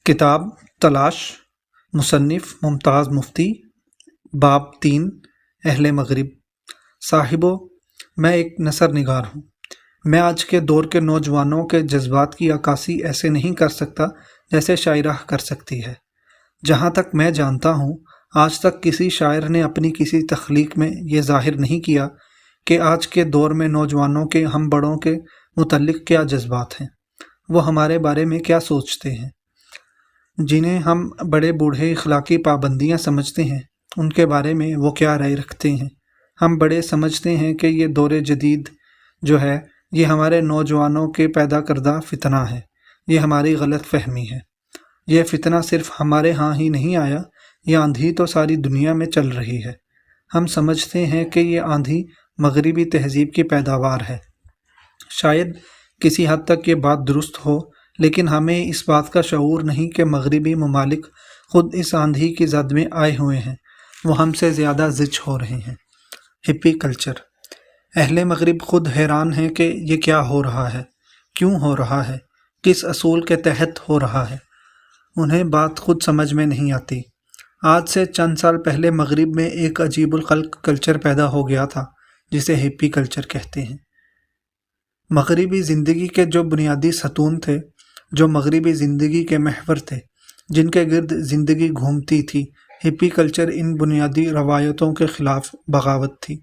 کتاب تلاش، مصنف ممتاز مفتی، باب 3، اہل مغرب۔ صاحبو، میں ایک نثر نگار ہوں۔ میں آج کے دور کے نوجوانوں کے جذبات کی عکاسی ایسے نہیں کر سکتا جیسے شاعرہ کر سکتی ہے۔ جہاں تک میں جانتا ہوں، آج تک کسی شاعر نے اپنی کسی تخلیق میں یہ ظاہر نہیں کیا کہ آج کے دور میں نوجوانوں کے ہم بڑوں کے متعلق کیا جذبات ہیں، وہ ہمارے بارے میں کیا سوچتے ہیں۔ جنہیں ہم بڑے بوڑھے اخلاقی پابندیاں سمجھتے ہیں، ان کے بارے میں وہ کیا رائے رکھتے ہیں۔ ہم بڑے سمجھتے ہیں کہ یہ دور جدید جو ہے، یہ ہمارے نوجوانوں کے پیدا کردہ فتنہ ہے۔ یہ ہماری غلط فہمی ہے۔ یہ فتنہ صرف ہمارے ہاں ہی نہیں آیا، یہ آندھی تو ساری دنیا میں چل رہی ہے۔ ہم سمجھتے ہیں کہ یہ آندھی مغربی تہذیب کی پیداوار ہے۔ شاید کسی حد تک یہ بات درست ہو، لیکن ہمیں اس بات کا شعور نہیں کہ مغربی ممالک خود اس آندھی کی زد میں آئے ہوئے ہیں، وہ ہم سے زیادہ زچ ہو رہے ہیں۔ Hippie culture. اہل مغرب خود حیران ہیں کہ یہ کیا ہو رہا ہے، کیوں ہو رہا ہے، کس اصول کے تحت ہو رہا ہے۔ انہیں بات خود سمجھ میں نہیں آتی۔ آج سے چند سال پہلے مغرب میں ایک عجیب الخلق کلچر پیدا ہو گیا تھا جسے ہپی کلچر کہتے ہیں۔ مغربی زندگی کے جو بنیادی ستون تھے، جو مغربی زندگی کے محور تھے، جن کے گرد زندگی گھومتی تھی، ہپی کلچر ان بنیادی روایتوں کے خلاف بغاوت تھی۔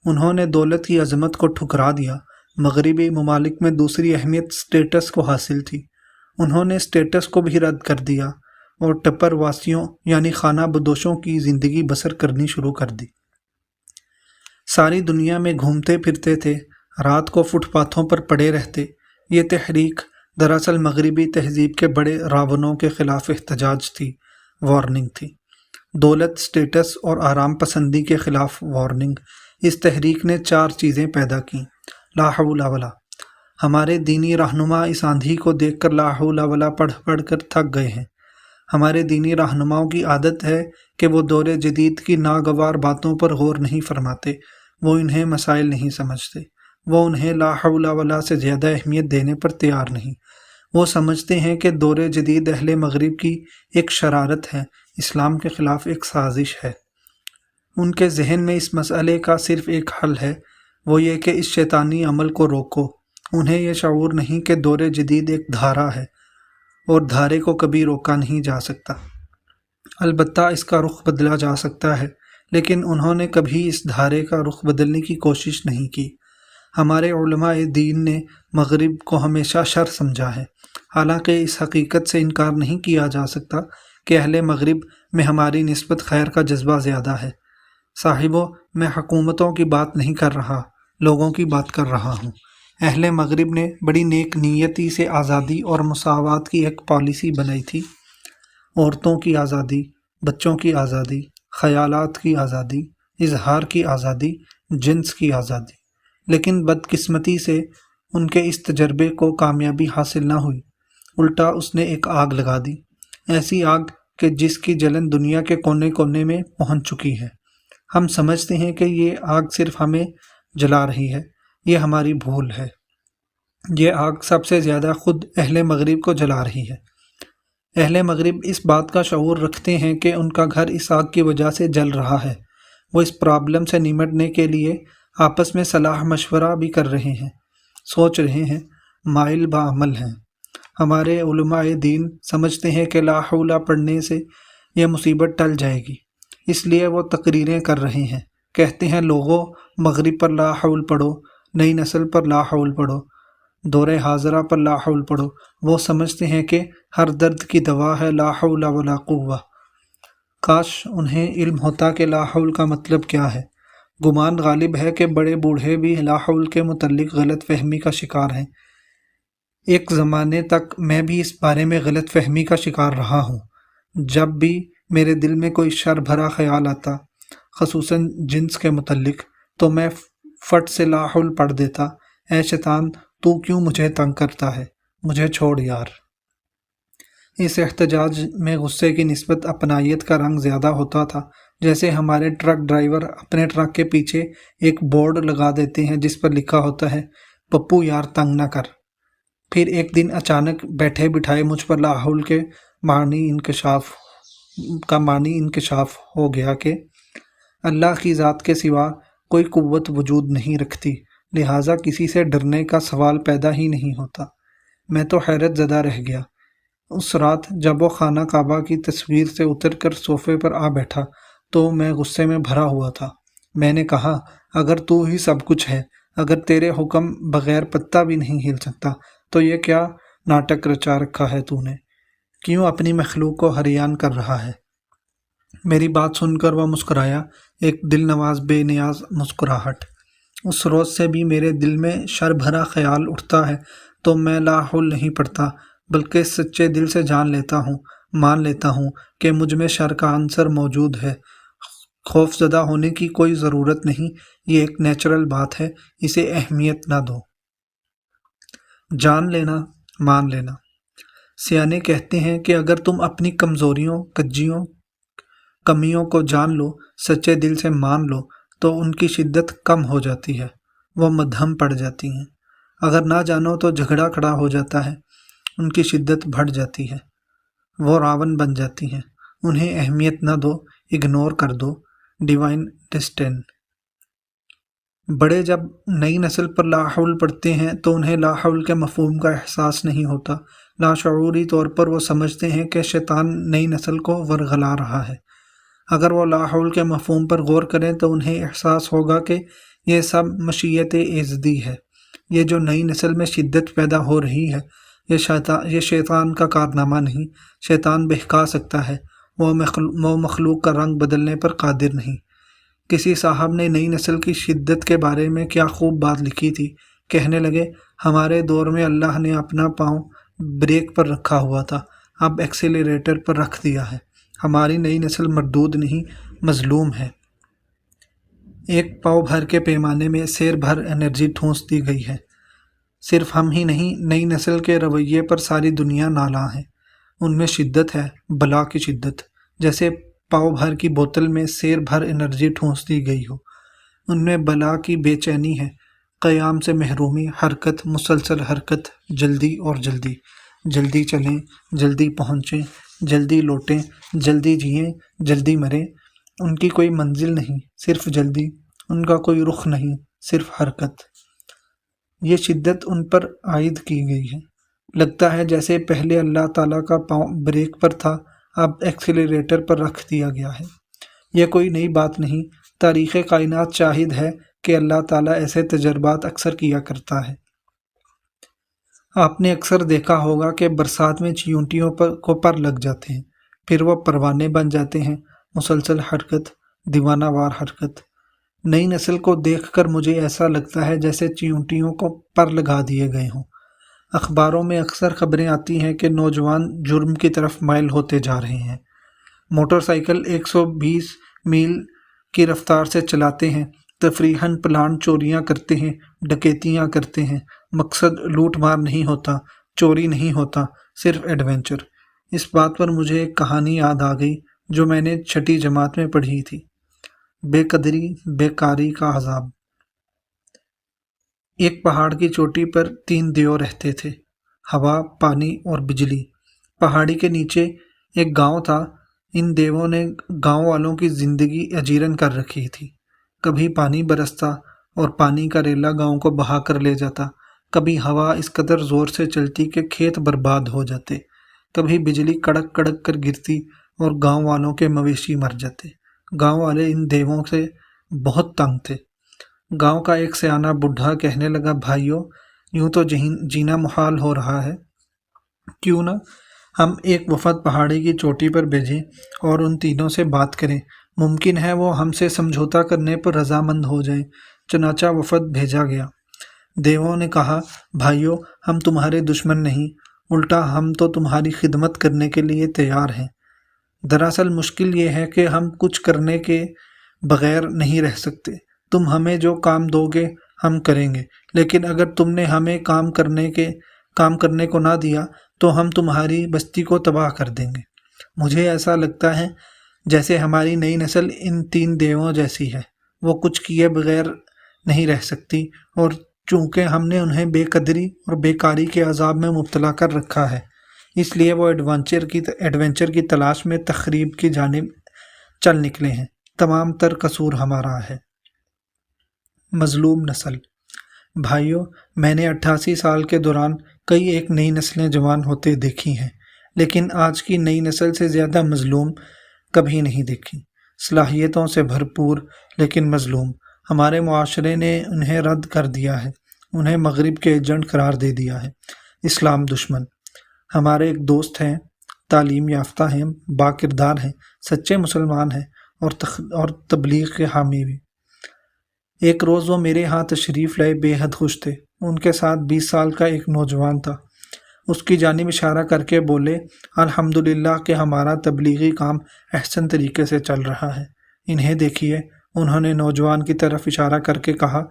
انہوں نے دولت کی عظمت کو ٹھکرا دیا۔ مغربی ممالک میں دوسری اہمیت سٹیٹس کو حاصل تھی، انہوں نے سٹیٹس کو بھی رد کر دیا اور ٹپر واسیوں یعنی خانہ بدوشوں کی زندگی بسر کرنی شروع کر دی۔ ساری دنیا میں گھومتے پھرتے تھے، رات کو فٹ پاتھوں پر پڑے رہتے۔ یہ تحریک دراصل مغربی تہذیب کے بڑے راونوں کے خلاف احتجاج تھی، وارننگ تھی۔ دولت، سٹیٹس اور آرام پسندی کے خلاف وارننگ۔ اس تحریک نے 4 چیزیں پیدا کیں۔ لا حول ولا۔ ہمارے دینی رہنما اس آندھی کو دیکھ کر لا حول ولا پڑھ پڑھ کر تھک گئے ہیں۔ ہمارے دینی رہنماؤں کی عادت ہے کہ وہ دور جدید کی ناگوار باتوں پر غور نہیں فرماتے، وہ انہیں مسائل نہیں سمجھتے، وہ انہیں لا حول ولا سے زیادہ اہمیت دینے پر تیار نہیں۔ وہ سمجھتے ہیں کہ دور جدید اہل مغرب کی ایک شرارت ہے، اسلام کے خلاف ایک سازش ہے۔ ان کے ذہن میں اس مسئلے کا صرف ایک حل ہے، وہ یہ کہ اس شیطانی عمل کو روکو۔ انہیں یہ شعور نہیں کہ دور جدید ایک دھارا ہے اور دھارے کو کبھی روکا نہیں جا سکتا۔ البتہ اس کا رخ بدلا جا سکتا ہے، لیکن انہوں نے کبھی اس دھارے کا رخ بدلنے کی کوشش نہیں کی۔ ہمارے علماء دین نے مغرب کو ہمیشہ شر سمجھا ہے، حالانکہ اس حقیقت سے انکار نہیں کیا جا سکتا کہ اہل مغرب میں ہماری نسبت خیر کا جذبہ زیادہ ہے۔ صاحبو، میں حکومتوں کی بات نہیں کر رہا، لوگوں کی بات کر رہا ہوں۔ اہل مغرب نے بڑی نیک نیتی سے آزادی اور مساوات کی ایک پالیسی بنائی تھی۔ عورتوں کی آزادی، بچوں کی آزادی، خیالات کی آزادی، اظہار کی آزادی، جنس کی آزادی۔ لیکن بدقسمتی سے ان کے اس تجربے کو کامیابی حاصل نہ ہوئی، الٹا اس نے ایک آگ لگا دی، ایسی آگ کہ جس کی جلن دنیا کے کونے کونے میں پہنچ چکی ہے۔ ہم سمجھتے ہیں کہ یہ آگ صرف ہمیں جلا رہی ہے، یہ ہماری بھول ہے۔ یہ آگ سب سے زیادہ خود اہل مغرب کو جلا رہی ہے۔ اہل مغرب اس بات کا شعور رکھتے ہیں کہ ان کا گھر اس آگ کی وجہ سے جل رہا ہے۔ وہ اس پرابلم سے نمٹنے کے لیے آپس میں صلاح مشورہ بھی کر رہے ہیں، سوچ رہے ہیں، مائل بعمل ہیں۔ ہمارے علماء دین سمجھتے ہیں کہ لا حول پڑھنے سے یہ مصیبت ٹل جائے گی، اس لیے وہ تقریریں کر رہے ہیں، کہتے ہیں لوگوں مغرب پر لا حول پڑھو، نئی نسل پر لا حول پڑھو، دور حاضرہ پر لا حول پڑھو۔ وہ سمجھتے ہیں کہ ہر درد کی دوا ہے لا حول ولا قوہ۔ کاش انہیں علم ہوتا کہ لا حول کا مطلب کیا ہے۔ گمان غالب ہے کہ بڑے بوڑھے بھی لا حول کے متعلق غلط فہمی کا شکار ہیں۔ ایک زمانے تک میں بھی اس بارے میں غلط فہمی کا شکار رہا ہوں۔ جب بھی میرے دل میں کوئی شر بھرا خیال آتا، خصوصاً جنس کے متعلق، تو میں فٹ سے لا حول پڑھ دیتا، اے شیطان تو کیوں مجھے تنگ کرتا ہے، مجھے چھوڑ یار۔ اس احتجاج میں غصے کی نسبت اپنائیت کا رنگ زیادہ ہوتا تھا، جیسے ہمارے ٹرک ڈرائیور اپنے ٹرک کے پیچھے ایک بورڈ لگا دیتے ہیں جس پر لکھا ہوتا ہے پپو یار تنگ نہ کر۔ پھر ایک دن اچانک بیٹھے بٹھائے مجھ پر لا حول کے معنی انکشاف ہو گیا کہ اللہ کی ذات کے سوا کوئی قوت وجود نہیں رکھتی، لہٰذا کسی سے ڈرنے کا سوال پیدا ہی نہیں ہوتا۔ میں تو حیرت زدہ رہ گیا۔ اس رات جب وہ خانہ کعبہ کی تصویر سے اتر کر صوفے پر آ بیٹھا تو میں غصے میں بھرا ہوا تھا۔ میں نے کہا، اگر تو ہی سب کچھ ہے، اگر تیرے حکم بغیر پتہ بھی نہیں ہل سکتا، تو یہ کیا ناٹک رچا رکھا ہے تو نے؟ کیوں اپنی مخلوق کو حریان کر رہا ہے؟ میری بات سن کر وہ مسکرایا، ایک دل نواز بے نیاز مسکراہٹ۔ اس روز سے بھی میرے دل میں شر بھرا خیال اٹھتا ہے تو میں لا حول نہیں پڑتا، بلکہ سچے دل سے مان لیتا ہوں کہ مجھ میں شر کا عنصر موجود ہے۔ خوف زدہ ہونے کی کوئی ضرورت نہیں، یہ ایک نیچرل بات ہے، اسے اہمیت نہ دو۔ جان لینا، مان لینا۔ سیانے کہتے ہیں کہ اگر تم اپنی کمزوریوں، کمیوں کو جان لو، سچے دل سے مان لو، تو ان کی شدت کم ہو جاتی ہے، وہ مدھم پڑ جاتی ہیں۔ اگر نہ جانو تو جھگڑا کھڑا ہو جاتا ہے، ان کی شدت بڑھ جاتی ہے، وہ راون بن جاتی ہیں۔ انہیں اہمیت نہ دو، اگنور کر دو۔ Divine destined. بڑے جب نئی نسل پر لا حول پڑھتے ہیں تو انہیں لا حول کے مفہوم کا احساس نہیں ہوتا۔ لاشعوری طور پر وہ سمجھتے ہیں کہ شیطان نئی نسل کو ورغلا رہا ہے۔ اگر وہ لا حول کے مفہوم پر غور کریں تو انہیں احساس ہوگا کہ یہ سب مشیت ایزدی ہے۔ یہ جو نئی نسل میں شدت پیدا ہو رہی ہے، یہ شیطان کا کارنامہ نہیں۔ شیطان بہکا سکتا ہے، وہ مخلوق کا رنگ بدلنے پر قادر نہیں۔ کسی صاحب نے نئی نسل کی شدت کے بارے میں کیا خوب بات لکھی تھی۔ کہنے لگے، ہمارے دور میں اللہ نے اپنا پاؤں بریک پر رکھا ہوا تھا، اب ایکسیلریٹر پر رکھ دیا ہے۔ ہماری نئی نسل مردود نہیں، مظلوم ہے۔ ایک پاؤ بھر کے پیمانے میں سیر بھر انرجی ٹھونس دی گئی ہے۔ صرف ہم ہی نہیں، نئی نسل کے رویے پر ساری دنیا نالاں ہے۔ ان میں شدت ہے، بلا کی شدت، جیسے پاؤ بھر کی بوتل میں سیر بھر انرجی ٹھونس دی گئی ہو۔ ان میں بلا کی بے چینی ہے، قیام سے محرومی، حرکت، مسلسل حرکت، جلدی اور جلدی، جلدی چلیں، جلدی پہنچیں، جلدی لوٹیں، جلدی جئیں، جلدی مریں۔ ان کی کوئی منزل نہیں، صرف جلدی، ان کا کوئی رخ نہیں، صرف حرکت۔ یہ شدت ان پر عائد کی گئی ہے۔ لگتا ہے جیسے پہلے اللہ تعالیٰ کا پاؤں بریک پر تھا، اب ایکسیلریٹر پر رکھ دیا گیا ہے۔ یہ کوئی نئی بات نہیں، تاریخ کائنات شاہد ہے کہ اللہ تعالیٰ ایسے تجربات اکثر کیا کرتا ہے۔ آپ نے اکثر دیکھا ہوگا کہ برسات میں چیونٹیوں کو پر لگ جاتے ہیں، پھر وہ پروانے بن جاتے ہیں۔ مسلسل حرکت، دیوانہ وار حرکت۔ نئی نسل کو دیکھ کر مجھے ایسا لگتا ہے جیسے چیونٹیوں کو پر لگا دیے گئے ہوں۔ اخباروں میں اکثر خبریں آتی ہیں کہ نوجوان جرم کی طرف مائل ہوتے جا رہے ہیں۔ موٹر سائیکل 120 میل کی رفتار سے چلاتے ہیں، تفریحاً پلان چوریاں کرتے ہیں، ڈکیتیاں کرتے ہیں۔ مقصد لوٹ مار نہیں ہوتا، چوری نہیں ہوتا، صرف ایڈونچر۔ اس بات پر مجھے ایک کہانی یاد آ گئی جو میں نے 6ٹھی جماعت میں پڑھی تھی، بے قدری بیکاری کا عذاب۔ ایک پہاڑ کی چوٹی پر 3 دیو رہتے تھے، ہوا، پانی اور بجلی۔ پہاڑی کے نیچے ایک گاؤں تھا۔ ان دیووں نے گاؤں والوں کی زندگی اجیرن کر رکھی تھی۔ کبھی پانی برستا اور پانی کا ریلا گاؤں کو بہا کر لے جاتا، کبھی ہوا اس قدر زور سے چلتی کہ کھیت برباد ہو جاتے، کبھی بجلی کڑک کڑک کر گرتی اور گاؤں والوں کے مویشی مر جاتے۔ گاؤں والے ان دیووں سے بہت تنگ تھے۔ گاؤں کا ایک سیانہ بڈھا کہنے لگا، بھائیو، یوں تو جینا محال ہو رہا ہے، کیوں نہ ہم ایک وفد پہاڑی کی چوٹی پر بھیجیں اور ان تینوں سے بات کریں، ممکن ہے وہ ہم سے سمجھوتا کرنے پر رضامند ہو جائیں۔ چنانچہ وفد بھیجا گیا۔ دیووں نے کہا، بھائیو، ہم تمہارے دشمن نہیں، الٹا ہم تو تمہاری خدمت کرنے کے لیے تیار ہیں۔ دراصل مشکل یہ ہے کہ ہم کچھ کرنے کے بغیر نہیں رہ سکتے۔ تم ہمیں جو کام دو گے ہم کریں گے، لیکن اگر تم نے ہمیں کام کرنے کو نہ دیا تو ہم تمہاری بستی کو تباہ کر دیں گے۔ مجھے ایسا لگتا ہے جیسے ہماری نئی نسل ان 3 دیووں جیسی ہے، وہ کچھ کیے بغیر نہیں رہ سکتی، اور چونکہ ہم نے انہیں بے قدری اور بیکاری کے عذاب میں مبتلا کر رکھا ہے، اس لیے وہ ایڈونچر کی تلاش میں تخریب کی جانب چل نکلے ہیں۔ تمام تر قصور ہمارا ہے۔ مظلوم نسل۔ بھائیو، میں نے 88 سال کے دوران کئی ایک نئی نسلیں جوان ہوتے دیکھی ہیں، لیکن آج کی نئی نسل سے زیادہ مظلوم کبھی نہیں دیکھی۔ صلاحیتوں سے بھرپور لیکن مظلوم۔ ہمارے معاشرے نے انہیں رد کر دیا ہے، انہیں مغرب کے ایجنٹ قرار دے دیا ہے، اسلام دشمن۔ ہمارے ایک دوست ہیں، تعلیم یافتہ ہیں، با کردار ہیں، سچے مسلمان ہیں اور تبلیغ کے حامی بھی۔ ایک روز وہ میرے ہاں تشریف لائے، بے حد خوش تھے۔ ان کے ساتھ 20 سال کا ایک نوجوان تھا۔ اس کی جانب اشارہ کر کے بولے، الحمدللہ کہ ہمارا تبلیغی کام احسن طریقے سے چل رہا ہے۔ انہیں دیکھیے۔ انہوں نے نوجوان کی طرف اشارہ کر کے کہا،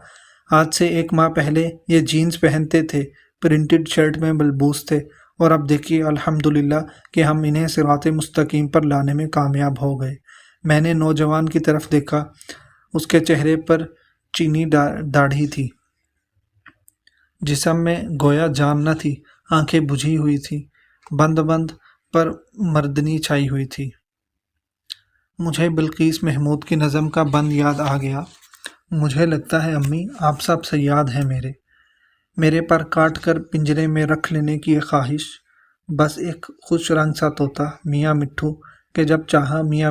آج سے 1 ماہ پہلے یہ جینز پہنتے تھے، پرنٹڈ شرٹ میں ملبوس تھے، اور اب دیکھیے الحمدللہ کہ ہم انہیں صراط مستقیم پر لانے میں کامیاب ہو گئے۔ میں نے نوجوان کی طرف دیکھا، اس کے چہرے پر چینی داڑھی تھی، جسم میں گویا جان نہ تھی، آنکھیں بجھی ہوئی تھی، بند پر مردنی چھائی ہوئی تھی۔ مجھے بلقیس محمود کی نظم کا بند یاد آ گیا، مجھے لگتا ہے امی آپ سب صیاد ہیں، میرے پر کاٹ کر پنجرے میں رکھ لینے کی یہ خواہش، بس ایک خوش رنگ سا طوطا میاں مٹھو کہ جب چاہا میاں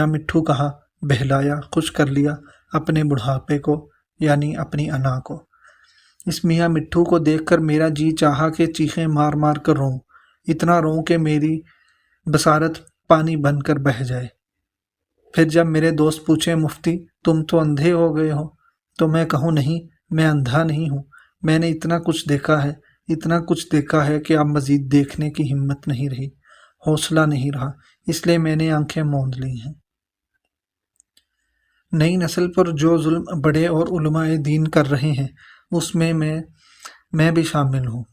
مٹھو کہا، بہلایا، خوش کر لیا اپنے بڑھاپے کو، یعنی اپنی انا کو۔ اس میاں مٹھو کو دیکھ کر میرا جی چاہا کہ چیخیں مار مار کر روں، اتنا روں کہ میری بصارت پانی بن کر بہہ جائے۔ پھر جب میرے دوست پوچھے، مفتی تم تو اندھے ہو گئے ہو، تو میں کہوں نہیں، میں اندھا نہیں ہوں، میں نے اتنا کچھ دیکھا ہے کہ اب مزید دیکھنے کی ہمت نہیں رہی، حوصلہ نہیں رہا، اس لیے میں نے آنکھیں موند لی ہیں۔ نئی نسل پر جو ظلم بڑے اور علماء دین کر رہے ہیں، اس میں میں بھی شامل ہوں،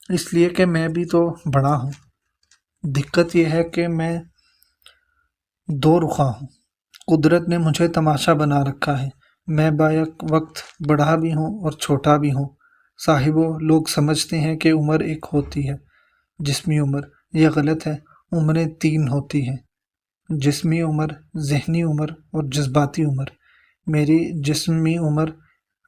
اس لیے کہ میں بھی تو بڑا ہوں۔ دقت یہ ہے کہ میں 2 رخا ہوں، قدرت نے مجھے تماشا بنا رکھا ہے، میں بیک وقت بڑا بھی ہوں اور چھوٹا بھی ہوں۔ صاحبو، لوگ سمجھتے ہیں کہ عمر ایک ہوتی ہے، جسمی عمر، یہ غلط ہے۔ عمریں 3 ہوتی ہیں، جسمی عمر، ذہنی عمر اور جذباتی عمر۔ میری جسمی عمر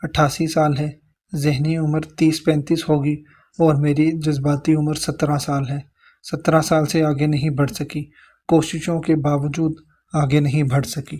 88 سال ہے، ذہنی عمر 30-35 ہوگی، اور میری جذباتی عمر 17 سال ہے۔ 17 سال سے آگے نہیں بڑھ سکی، کوششوں کے باوجود آگے نہیں بڑھ سکی۔